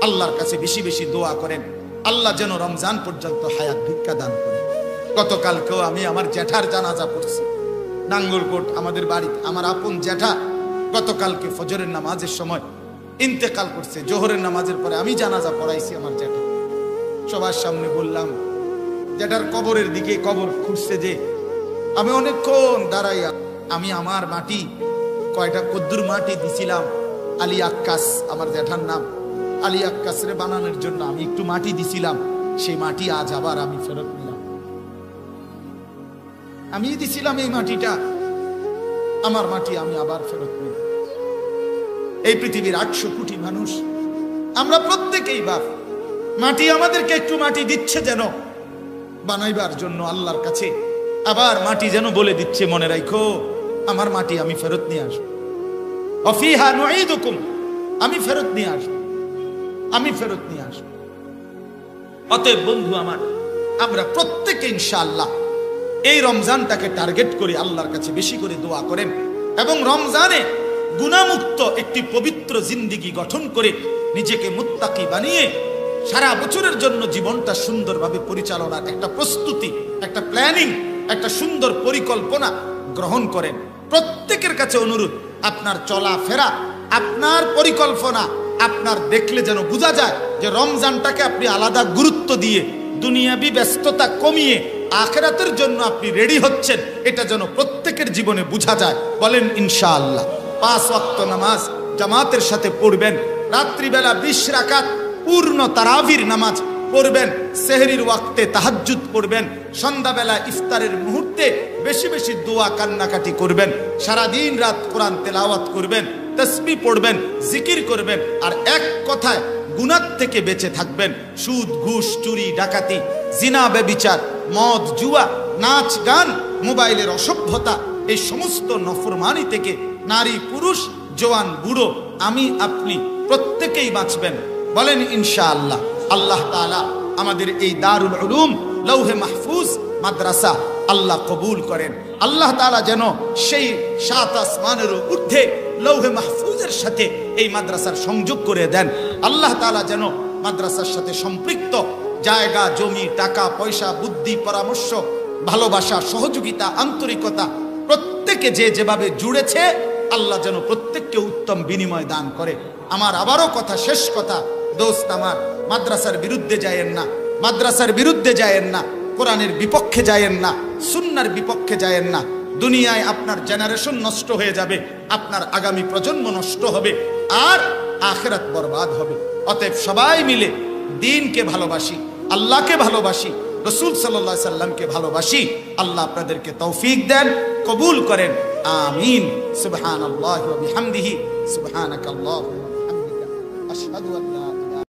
আল্লাহর কাছে বেশি বেশি দোয়া করেন, আল্লাহ যেন রমজান পর্যন্ত হায়াত ভিক্ষা দান করেন। গতকালকেও আমি আমার জ্যাঠার জানাজা পড়ছি নাঙ্গলকোট আমাদের বাড়িতে। আমার আপন জ্যাঠা গতকালকে ফজরের নামাজের সময় ইন্তেকাল করছে। জোহরের নামাজের পরে আমি জানাজা পড়াইছি আমার জ্যাঠা। সবার সামনে বললাম, জ্যাঠার কবরের দিকে, কবর খুঁজছে যে আমি অনেকক্ষণ দাঁড়াইয়া, আমি আমার মাটি কয়টা কদ্দুর মাটি দিছিলাম আলী আক্কাস, আমার জ্যাঠার নাম আলী আক্কাসরে বানানোর জন্য আমি একটু মাটি দিছিলাম। সেই মাটি আজ আবার আমি ফেরত নিলাম। আমি দিছিলাম এই মাটিটা, আমার মাটি আমি আবার ফেরত নিলাম। এই পৃথিবীর 800 কোটি মানুষ, আমরা প্রত্যেকেই বাপ। মাটি আমাদেরকে একটু মাটি দিচ্ছে যেন বানাইবার জন্য আল্লাহর কাছে। আবার মাটি যেন বলে দিচ্ছে, মনে রাখো আমার মাটি আমি ফেরত নিয়ে আসবো। অফিহা নুঈদুকুম, আমি ফেরত নিয়ে আসবো, আমি ফেরত নিয়ে আসবো। অতএব বন্ধু আমার, আমরা প্রত্যেকে ইনশাআল্লাহ এই রমজানটাকে টার্গেট করে আল্লাহর কাছে বেশি করে দোয়া করেন এবং রমজানে গুনাহমুক্ত একটি পবিত্র জিন্দেগি গঠন করে নিজেকে মুত্তাকি বানিয়ে সারা বছরের জন্য জীবনটা সুন্দরভাবে পরিচালনার একটা প্রস্তুতি, একটা প্ল্যানিং, একটা সুন্দর পরিকল্পনা গ্রহণ করেন। প্রত্যেকের কাছে অনুরোধ, আপনার চলাফেরা, আপনার পরিকল্পনা আপনার দেখলে যেন বোঝা যায় যে রমজানটাকে আপনি আলাদা গুরুত্ব দিয়ে দুনিয়াবি ব্যস্ততা কমিয়ে আখিরাতের জন্য আপনি রেডি হচ্ছেন, এটা যেন প্রত্যেকের জীবনে বোঝা যায়। বলেন ইনশাআল্লাহ। 5 ওয়াক্ত নামাজ জামাতের সাথে পড়বেন, রাত্রিবেলা 20 রাকাত পূর্ণ তারাবির নামাজ পড়বেন, সেহরির ওয়াক্তে তাহাজ্জুদ পড়বেন, সন্ধ্যাবেলা ইফতারের মুহূর্তে বেশি বেশি দোয়া কান্নাকাটি করবেন, সারা দিন রাত কোরআন তেলাওয়াত করবেন, তাসবিহ পড়বেন, জিকির করবেন। আর এক কথায় গুনাহ থেকে বেঁচে থাকবেন। সুদ, ঘুষ, চুরি, ডাকাতি, জিনা, ব্যভিচার, মদ, জুয়া, নাচ, গান, মোবাইলের অসভ্যতা, এই সমস্ত নফরমানি থেকে নারী, পুরুষ, জওয়ান, বুড়ো, আমি আপনি প্রত্যেকেই বাঁচবেন। বলেন ইনশাআল্লাহ। আল্লাহ তাআলা আমাদের এই দারুল উলুম লৌহে মাহফুজ মাদ্রাসা আল্লাহ কবুল করেন। আল্লাহ তাআলা যেন সেই 7 আসমানের ঊর্ধ্বে লৌহে মাহফুজের সাথে এই মাদ্রাসার সংযোগ করে দেন। আল্লাহ তাআলা যেন মাদ্রাসার সাথে সম্পৃক্ত জায়গা, জমি, টাকা, পয়সা, বুদ্ধি, পরামর্শ, ভালোবাসা, সহযোগিতা, আন্তরিকতা প্রত্যেকে যে যেভাবে জুড়েছে, আল্লাহ যেন প্রত্যেককে উত্তম বিনিময় দান করে। আমার আবারও কথা, শেষ কথা, দোস্ত আমার, মাদ্রাসার বিরুদ্ধে যায়েন না, মাদ্রাসার বিরুদ্ধে যায়েন না, কোরআনের বিপক্ষে যায়েন না, সুন্নাহর বিপক্ষে যায়েন না। দুনিয়ায় আপনার জেনারেশন নষ্ট হয়ে যাবে, আপনার আগামী প্রজন্ম নষ্ট হবে, আর আখিরাত বরবাদ হবে। অতএব সবাই মিলে দ্বীনকে ভালোবাসি, আল্লাহকে ভালোবাসি, রাসূল সাল্লাল্লাহু আলাইহি সাল্লামকে ভালোবাসি। আল্লাহ আপনাদেরকে তৌফিক দেন, কবুল করেন। আমিন। সুবহানাল্লাহি ওয়া বিহামদিহি, সুবহানাকাল্লাহুম্মা ওয়া বিহামদিকা, আশহাদু আল্লা